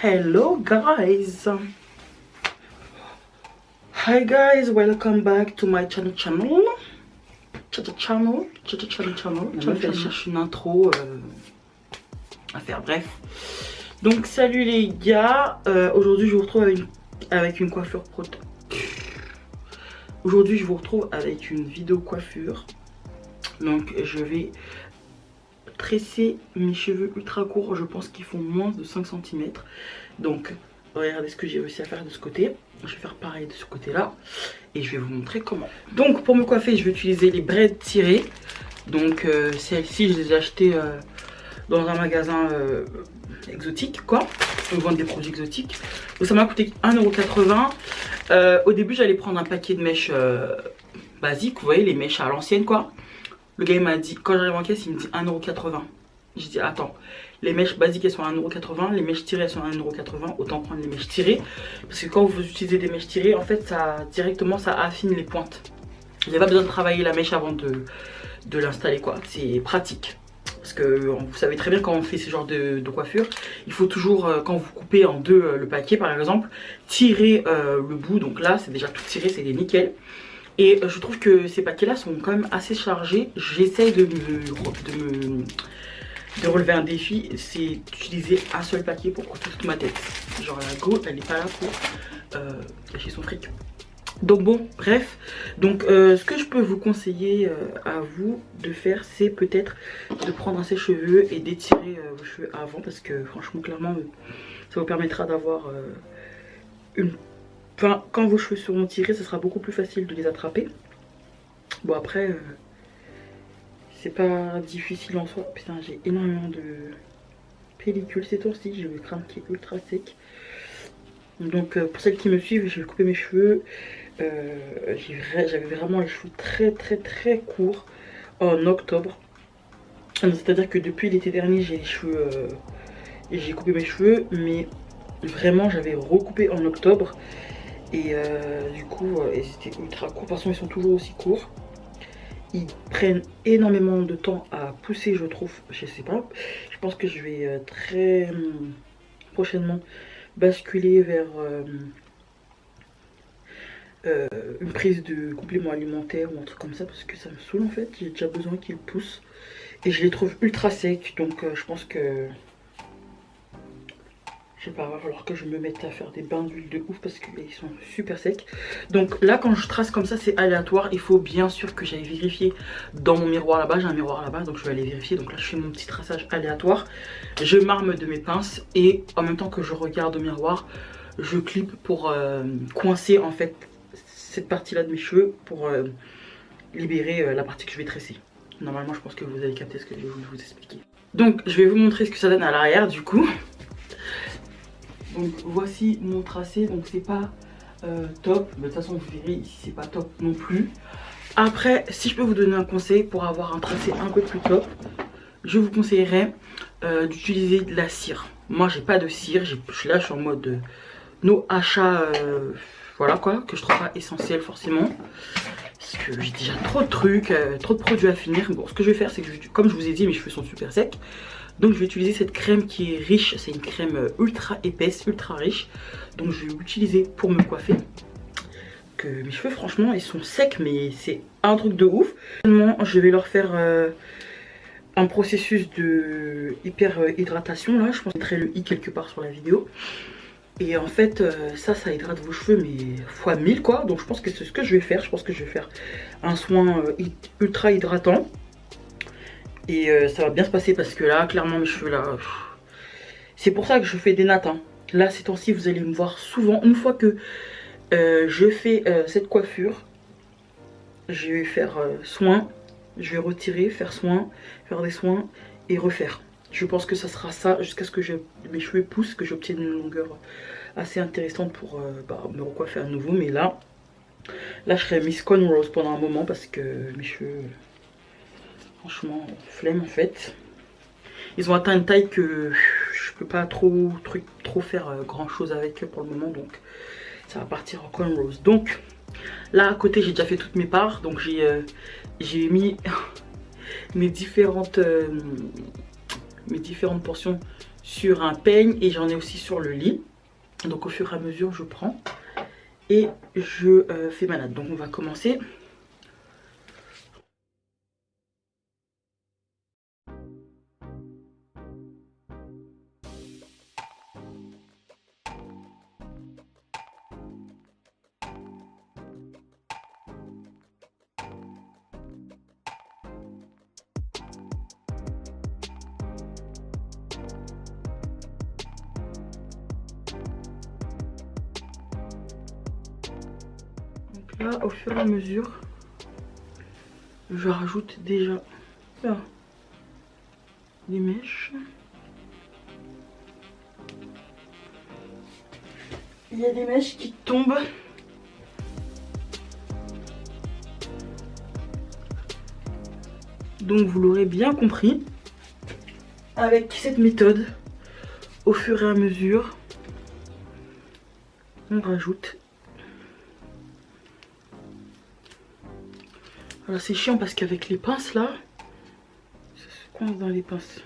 Hello guys, hi guys, welcome back to my channel. Je vais chercher une intro à faire, bref. Donc salut les gars, aujourd'hui je vous retrouve avec une coiffure Aujourd'hui je vous retrouve avec une vidéo coiffure. Donc je vais tresser mes cheveux ultra courts, je pense qu'ils font moins de 5 cm. Donc regardez ce que j'ai réussi à faire de ce côté. Je vais faire pareil de ce côté là et je vais vous montrer comment. Donc pour me coiffer je vais utiliser les braids tirées. Donc celles-ci je les ai achetées dans un magasin exotique quoi. Ils vendent des produits exotiques. Donc ça m'a coûté 1,80 €. Au début j'allais prendre un paquet de mèches basiques, vous voyez les mèches à l'ancienne quoi. Le gars il m'a dit, quand j'arrive en caisse il me dit 1,80 €. J'ai dit attends, les mèches basiques elles sont à 1,80 €, les mèches tirées elles sont à 1,80 €, autant prendre les mèches tirées. Parce que quand vous utilisez des mèches tirées, en fait ça directement ça affine les pointes. Vous n'avez pas besoin de travailler la mèche avant de l'installer quoi, c'est pratique. Parce que vous savez très bien quand on fait ce genre de coiffure, il faut toujours, quand vous coupez en deux le paquet par exemple, tirer le bout. Donc là c'est déjà tout tiré, c'est nickel. Et je trouve que ces paquets là sont quand même assez chargés. J'essaye de relever un défi, c'est d'utiliser un seul paquet pour couvrir toute ma tête. Genre la go elle n'est pas là pour cacher son fric. Donc bon bref, donc ce que je peux vous conseiller à vous de faire, c'est peut-être de prendre un sèche-cheveux et d'étirer vos cheveux avant, parce que franchement clairement ça vous permettra d'avoir enfin, quand vos cheveux seront tirés, ce sera beaucoup plus facile de les attraper. Bon après c'est pas difficile en soi. Putain j'ai énormément de pellicule ces temps-ci, j'ai le crâne qui est ultra sec. Donc pour celles qui me suivent, je vais couper mes cheveux. J'avais vraiment les cheveux très courts en octobre. C'est à dire que depuis l'été dernier j'ai les cheveux j'ai coupé mes cheveux, mais vraiment j'avais recoupé en octobre. Et du coup ils étaient ultra courts. De toute façon ils sont toujours aussi courts. Ils prennent énormément de temps à pousser je trouve. Je sais pas, je pense que je vais très prochainement basculer vers une prise de complément alimentaire ou un truc comme ça, parce que ça me saoule en fait. J'ai déjà besoin qu'ils poussent et je les trouve ultra secs. Donc je pense que je sais pas, il va falloir que je me mette à faire des bains d'huile de ouf parce qu'ils sont super secs. Donc là quand je trace comme ça c'est aléatoire. Il faut bien sûr que j'aille vérifier dans mon miroir là-bas. J'ai un miroir là-bas donc je vais aller vérifier. Donc là je fais mon petit traçage aléatoire. Je m'arme de mes pinces et en même temps que je regarde au miroir, je clip pour coincer en fait cette partie là de mes cheveux pour libérer la partie que je vais tresser. Normalement je pense que vous avez capté ce que je vais vous expliquer. Donc je vais vous montrer ce que ça donne à l'arrière du coup. Donc voici mon tracé, donc c'est pas top, mais de toute façon vous verrez ici c'est pas top non plus. Après si je peux vous donner un conseil pour avoir un tracé un peu plus top, je vous conseillerais d'utiliser de la cire. Moi j'ai pas de cire, là je suis en mode no achat, voilà quoi, que je trouve pas essentiel forcément. Parce que j'ai déjà trop de trucs, trop de produits à finir. Bon ce que je vais faire c'est que comme je vous ai dit mes cheveux sont super secs. Donc je vais utiliser cette crème qui est riche, c'est une crème ultra épaisse, ultra riche. Donc je vais l'utiliser pour me coiffer. Que mes cheveux franchement ils sont secs mais c'est un truc de ouf. Je vais leur faire un processus de hyper hydratation là. Je pense que je mettrai le i quelque part sur la vidéo. Et en fait ça hydrate vos cheveux mais fois 1000 quoi. Donc je pense que c'est ce que je vais faire. Je pense que je vais faire un soin ultra hydratant. Et ça va bien se passer parce que là clairement mes cheveux là c'est pour ça que je fais des nattes hein. Là ces temps-ci vous allez me voir souvent. Une fois que je fais cette coiffure, je vais faire soin, je vais retirer, faire soin, faire des soins et refaire. Je pense que ça sera ça jusqu'à ce que mes cheveux poussent, que j'obtienne une longueur assez intéressante pour me recoiffer à nouveau. Mais là je serai Miss Cornrows pendant un moment parce que mes cheveux franchement flemme en fait. Ils ont atteint une taille que je peux pas trop faire grand chose avec eux pour le moment. Donc ça va partir en cornrows. Donc là à côté j'ai déjà fait toutes mes parts. Donc j'ai mis mes différentes portions sur un peigne et j'en ai aussi sur le lit. Donc au fur et à mesure je prends et je fais ma natte. Donc on va commencer. Là, au fur et à mesure, je rajoute déjà là, des mèches. Il y a des mèches qui tombent. Donc vous l'aurez bien compris, avec cette méthode, au fur et à mesure, on rajoute. Alors c'est chiant parce qu'avec les pinces là, ça se coince dans les pinces.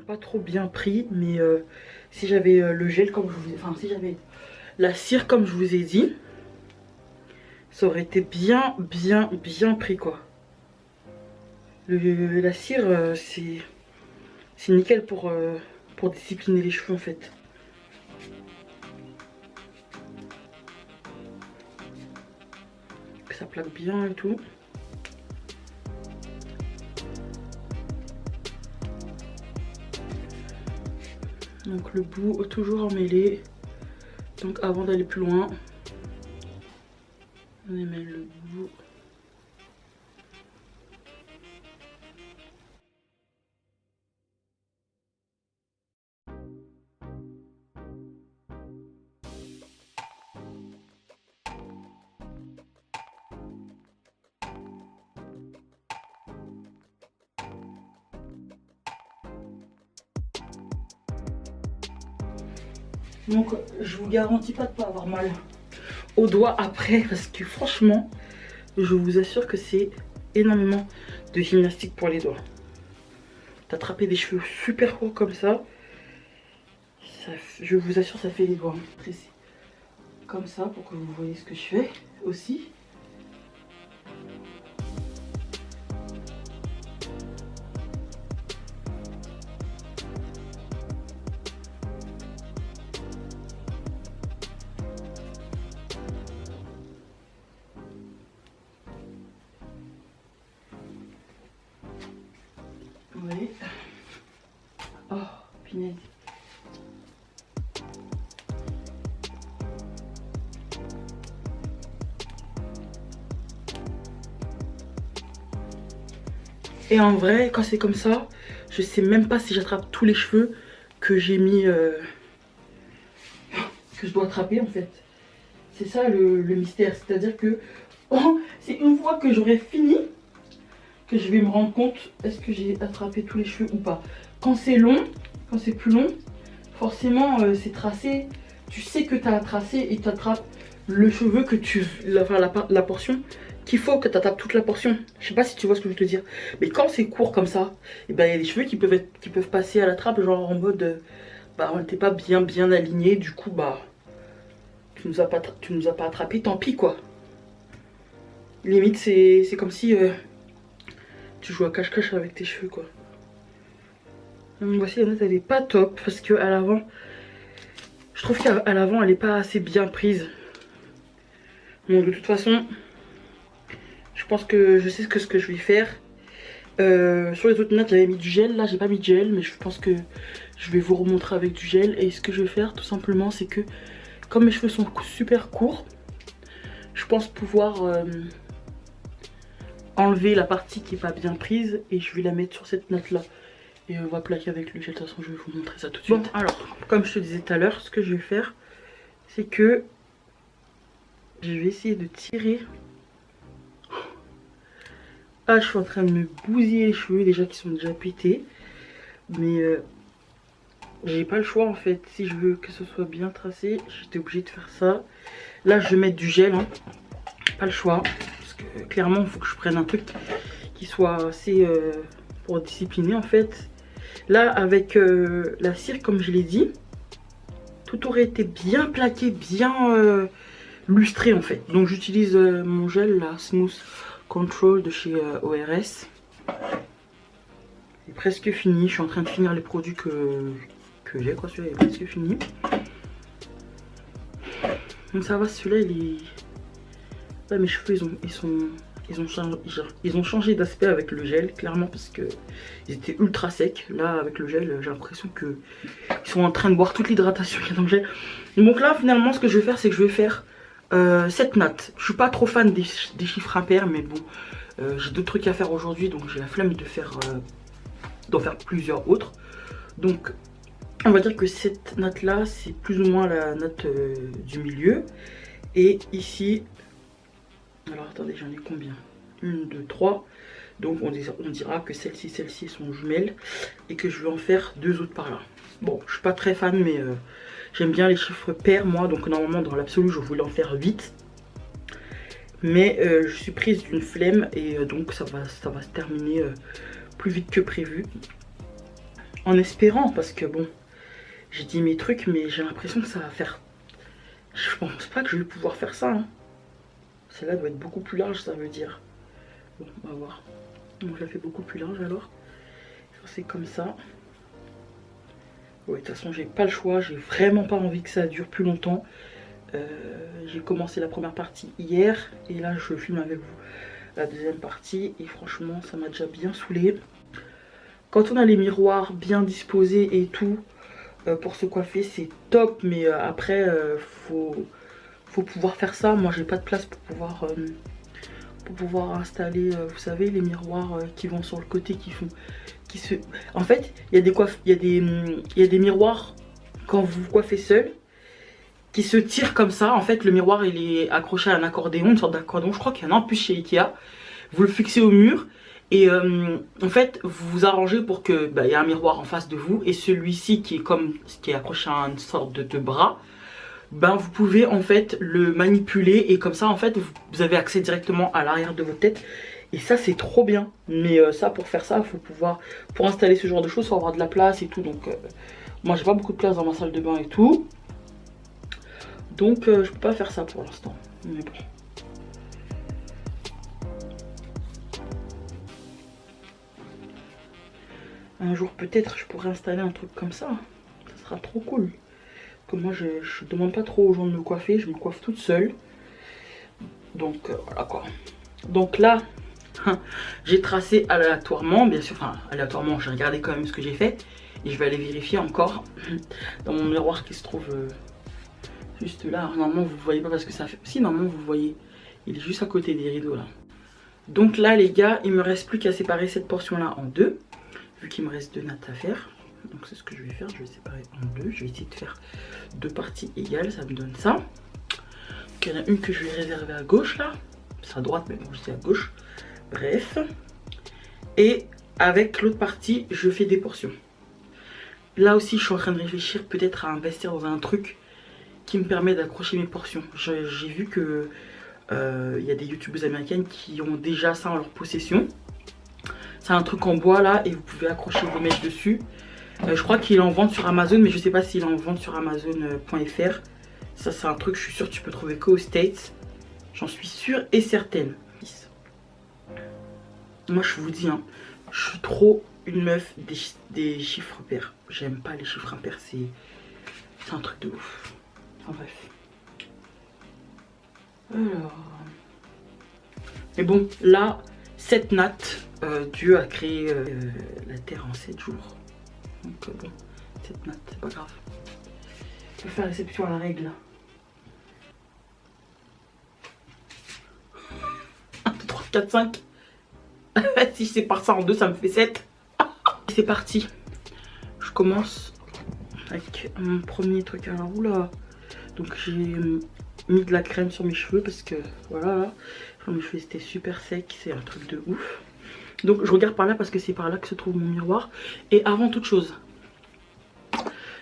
Pas trop bien pris, mais si j'avais le gel comme je vous ai, enfin si j'avais la cire comme je vous ai dit, ça aurait été bien pris quoi. La cire c'est nickel pour discipliner les cheveux en fait. Que ça plaque bien et tout. Donc le bout toujours emmêlé. Donc avant d'aller plus loin, on émêle le bout. Donc je vous garantis pas de pas avoir mal aux doigts après parce que franchement je vous assure que c'est énormément de gymnastique pour les doigts. D'attraper des cheveux super courts comme ça, je vous assure ça fait les doigts pressés. Comme ça pour que vous voyez ce que je fais aussi. Oui. Oh, punaise. Et en vrai, quand c'est comme ça, je sais même pas si j'attrape tous les cheveux que j'ai mis, que je dois attraper en fait. C'est ça le mystère, c'est-à-dire que oh, c'est une fois que j'aurai fini que je vais me rendre compte est-ce que j'ai attrapé tous les cheveux ou pas. Quand c'est long, quand c'est plus long, forcément c'est tracé, tu sais que tu as tracé et tu attrapes le cheveu que tu... la portion qu'il faut que tu attrapes toute la portion. Je sais pas si tu vois ce que je veux te dire. Mais quand c'est court comme ça, et ben il y a des cheveux qui peuvent passer à la trappe, genre en mode bah on n'était pas bien aligné, du coup bah tu nous as pas attrapé, tant pis quoi. Limite c'est comme si tu joues à cache-cache avec tes cheveux quoi. Donc voici la note, elle est pas top parce que à l'avant, je trouve qu'à l'avant elle est pas assez bien prise. Donc de toute façon, je pense que je sais ce que je vais faire. Sur les autres notes j'avais mis du gel, là j'ai pas mis de gel, mais je pense que Je vais vous remontrer avec du gel. Et ce que je vais faire tout simplement, c'est que comme mes cheveux sont super courts, je pense pouvoir enlever la partie qui n'est pas bien prise. Et je vais la mettre sur cette natte là. Et on va plaquer avec le gel. De toute façon je vais vous montrer ça tout de suite. Bon alors, comme je te disais tout à l'heure, ce que je vais faire, c'est que je vais essayer de tirer. Ah, je suis en train de me bousiller les cheveux déjà qui sont déjà pétés. Mais j'ai pas le choix en fait. Si je veux que ce soit bien tracé, j'étais obligée de faire ça. Là je vais mettre du gel, hein. Pas le choix. Parce que clairement il faut que je prenne un truc qui soit assez pour discipliner en fait. Là avec la cire, comme je l'ai dit, tout aurait été bien plaqué, bien lustré en fait. Donc j'utilise mon gel, la Smooth Control de chez ORS. C'est presque fini. Je suis en train de finir les produits que j'ai, quoi. Celui-là est presque fini. Donc ça va, celui-là il est... Là mes cheveux ils ont changé d'aspect avec le gel, clairement, parce que ils étaient ultra secs. Là avec le gel j'ai l'impression que ils sont en train de boire toute l'hydratation qu'il y a dans le gel. Donc là finalement ce que je vais faire, c'est que je vais faire cette natte. Je suis pas trop fan des chiffres impairs, mais bon, j'ai d'autres trucs à faire aujourd'hui, donc j'ai la flemme de faire d'en faire plusieurs autres. Donc on va dire que cette natte là c'est plus ou moins la natte du milieu. Et ici, alors attendez, j'en ai combien? 1, 2, 3. Donc on dira que celle-ci sont jumelles. Et que je vais en faire 2 autres par là. Bon, je suis pas très fan, mais j'aime bien les chiffres pairs moi. Donc normalement dans l'absolu je voulais en faire 8. Mais je suis prise d'une flemme. Et donc ça va se terminer plus vite que prévu. En espérant, parce que bon, j'ai dit mes trucs, mais j'ai l'impression que ça va faire... Je pense pas que je vais pouvoir faire ça, hein. Celle-là doit être beaucoup plus large, ça veut dire. Bon, on va voir. Donc je la fais beaucoup plus large alors. C'est comme ça. Ouais, de toute façon, j'ai pas le choix. J'ai vraiment pas envie que ça dure plus longtemps. J'ai commencé la première partie hier. Et là, je filme avec vous la deuxième partie. Et franchement, ça m'a déjà bien saoulé. Quand on a les miroirs bien disposés et tout, pour se coiffer, c'est top. Mais après, faut pouvoir faire ça. Moi j'ai pas de place pour pouvoir installer vous savez les miroirs qui vont sur le côté, en fait il y a des miroirs quand vous vous coiffez seul qui se tirent comme ça. En fait le miroir il est accroché à un accordéon, une sorte d'accordéon. Je crois qu'il y en a en plus chez Ikea. Vous le fixez au mur et en fait vous vous arrangez pour que il y a un miroir en face de vous, et celui-ci qui est accroché à une sorte de bras, vous pouvez en fait le manipuler, et comme ça en fait vous avez accès directement à l'arrière de votre tête. Et ça c'est trop bien. Mais ça, pour faire ça, il faut pouvoir, pour installer ce genre de choses, il faut avoir de la place et tout. Donc moi j'ai pas beaucoup de place dans ma salle de bain et tout. Donc je peux pas faire ça pour l'instant. Mais bon. Un jour peut-être je pourrais installer un truc comme ça. Ça sera trop cool. Moi je demande pas trop aux gens de me coiffer, je me coiffe toute seule. Donc voilà quoi. Donc là j'ai tracé aléatoirement, bien sûr, enfin aléatoirement, j'ai regardé quand même ce que j'ai fait. Et je vais aller vérifier encore dans mon miroir qui se trouve juste là. Normalement vous ne voyez pas parce que ça fait... Si, normalement vous le voyez, il est juste à côté des rideaux là. Donc là les gars, il me reste plus qu'à séparer cette portion là en deux, vu qu'il me reste 2 nattes à faire. Donc c'est ce que je vais faire, je vais séparer en 2. Je vais essayer de faire 2 parties égales, ça me donne ça. Donc il y en a une que je vais réserver à gauche là. C'est à droite mais bon je dis à gauche. Bref. Et avec l'autre partie, je fais des portions. Là aussi je suis en train de réfléchir peut-être à investir dans un truc qui me permet d'accrocher mes portions. J'ai vu que y a des youtubeuses américaines qui ont déjà ça en leur possession. C'est un truc en bois là et vous pouvez accrocher vos mèches dessus. Je crois qu'il est en vente sur Amazon, mais je sais pas s'il est en vente sur Amazon.fr. Ça c'est un truc, je suis sûre que tu peux trouver qu'aux States. J'en suis sûre et certaine. Moi je vous dis, hein, je suis trop une meuf des chiffres pairs. J'aime pas les chiffres impairs, c'est un truc de ouf. Enfin bref. Alors... Mais bon, là, cette natte, Dieu a créé la Terre en 7 jours. Donc bon, cette natte, c'est pas grave. Je vais faire exception à la règle. 1, 2, 3, 4, 5. Si je sépare ça en deux, ça me fait 7. C'est parti. Je commence avec mon premier truc. Alors, oula. Donc j'ai mis de la crème sur mes cheveux parce que voilà, là, mes cheveux étaient super secs. C'est un truc de ouf. Donc je regarde par là parce que c'est par là que se trouve mon miroir. Et avant toute chose,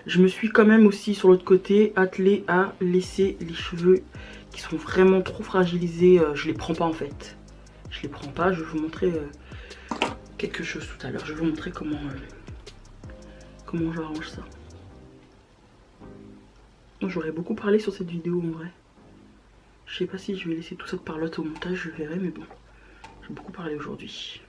je me suis quand même aussi sur l'autre côté attelée à laisser les cheveux qui sont vraiment trop fragilisés. Je les prends pas en fait. Je les prends pas. Je vais vous montrer quelque chose tout à l'heure. Je vais vous montrer comment j'arrange ça. J'aurais beaucoup parlé sur cette vidéo en vrai. Je sais pas si je vais laisser tout ça de parlotte au montage, je verrai, mais bon. J'ai beaucoup parlé aujourd'hui.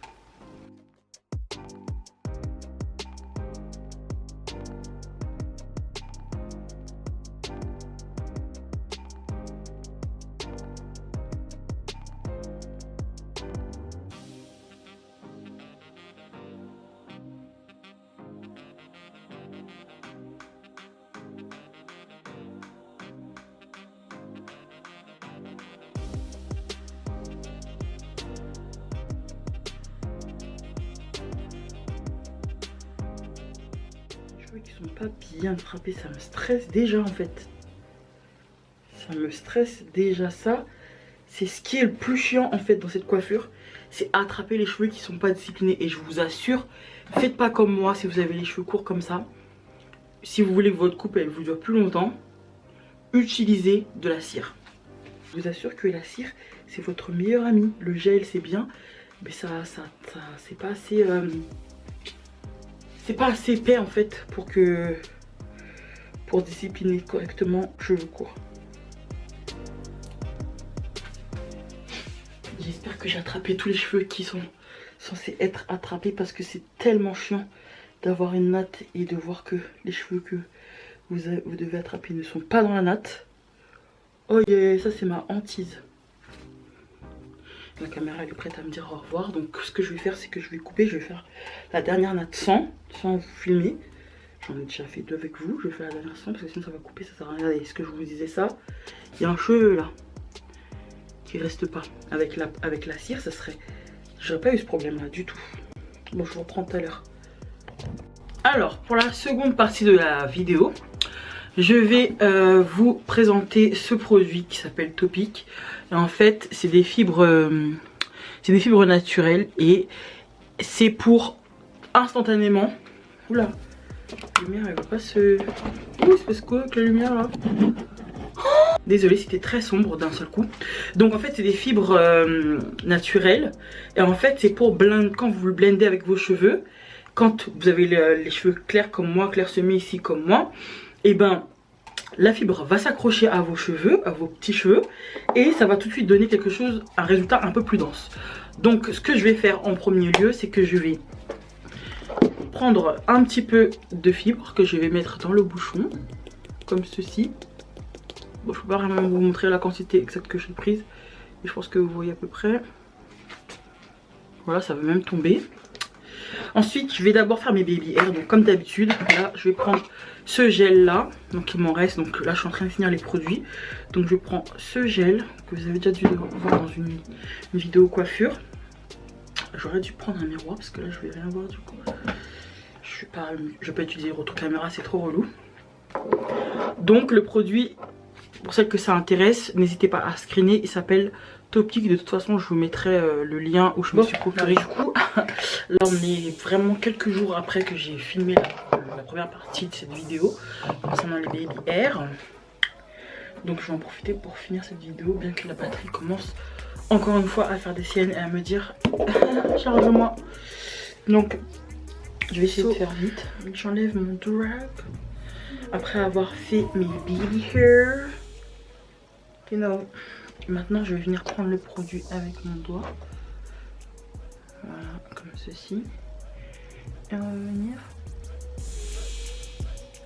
Qui sont pas bien frappés, ça me stresse déjà en fait. Ça me stresse déjà ça. C'est ce qui est le plus chiant en fait dans cette coiffure. C'est attraper les cheveux qui sont pas disciplinés. Et je vous assure, faites pas comme moi si vous avez les cheveux courts comme ça. Si vous voulez que votre coupe elle vous dure plus longtemps, utilisez de la cire. Je vous assure que la cire c'est votre meilleur ami. Le gel c'est bien, mais ça c'est pas assez... c'est pas assez épais en fait pour discipliner correctement cheveux courts. J'espère que j'ai attrapé tous les cheveux qui sont censés être attrapés parce que c'est tellement chiant d'avoir une natte et de voir que les cheveux que vous devez attraper ne sont pas dans la natte. Oh yeah, ça c'est ma hantise. La caméra elle est prête à me dire au revoir. Donc ce que je vais faire c'est que je vais couper. Je vais faire la dernière natte sans vous filmer. J'en ai déjà fait 2 avec vous. Je vais faire la dernière sans parce que sinon ça va couper. Ça sert à rien. Regardez, ce que je vous disais ça. Il y a un cheveu là qui reste pas. Avec la cire ça serait... J'aurais pas eu ce problème là du tout. Bon je vous reprends tout à l'heure. Alors pour la seconde partie de la vidéo, je vais vous présenter ce produit qui s'appelle Topic. Et en fait c'est des fibres naturelles et c'est pour instantanément... Oula, la lumière elle va pas se... Ouh, c'est parce que avec la lumière là... Désolée, c'était très sombre d'un seul coup. Donc en fait c'est des fibres naturelles. Et en fait c'est pour blender, quand vous le blendez avec vos cheveux, quand vous avez les cheveux clairs comme moi, clairsemés ici comme moi, et ben la fibre va s'accrocher à vos cheveux, à vos petits cheveux, et ça va tout de suite donner quelque chose, un résultat un peu plus dense. Donc ce que je vais faire en premier lieu, c'est que je vais prendre un petit peu de fibre que je vais mettre dans le bouchon, comme ceci. Bon, je peux pas vraiment vous montrer la quantité exacte que j'ai prise, mais je pense que vous voyez à peu près. Voilà, ça va même tomber. Ensuite, je vais d'abord faire mes baby hair. Donc comme d'habitude, là, je vais prendre ce gel là. Donc il m'en reste. Donc là, je suis en train de finir les produits. Donc je prends ce gel que vous avez déjà dû voir dans une vidéo coiffure. J'aurais dû prendre un miroir parce que là, je vais rien voir du coup. Je vais pas utiliser retour caméra, c'est trop relou. Donc le produit, pour celles que ça intéresse, n'hésitez pas à screener. Il s'appelle Topic. De toute façon, je vous mettrai le lien où je me suis procuré. Du coup, là, on est vraiment quelques jours après que j'ai filmé la première partie de cette vidéo concernant les baby hair. Donc, je vais en profiter pour finir cette vidéo, bien que la batterie commence encore une fois à faire des siennes et à me dire charge-moi. Donc, je vais essayer de faire vite. J'enlève mon durag après avoir fait mes baby hair. You know. Maintenant je vais venir prendre le produit avec mon doigt. Voilà, comme ceci. Et on va venir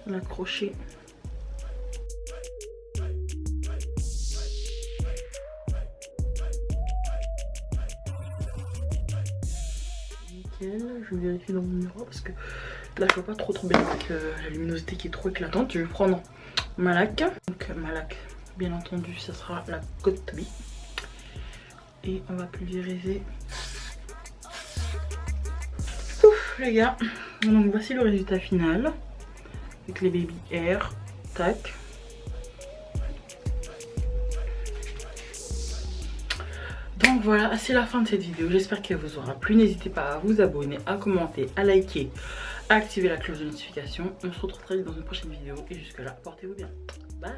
l'accrocher. Nickel, je vérifie dans mon miroir parce que Là je vois pas trop bien avec la luminosité qui est trop éclatante. Je vais prendre ma laque. Donc ma laque, bien entendu, ça sera la Got2b. Et on va pulvériser. Ouf les gars. Donc voici le résultat final. Avec les baby hair. Tac. Donc voilà, c'est la fin de cette vidéo. J'espère qu'elle vous aura plu. N'hésitez pas à vous abonner, à commenter, à liker, à activer la cloche de notification. On se retrouve très vite dans une prochaine vidéo. Et jusque là, portez-vous bien. Bye.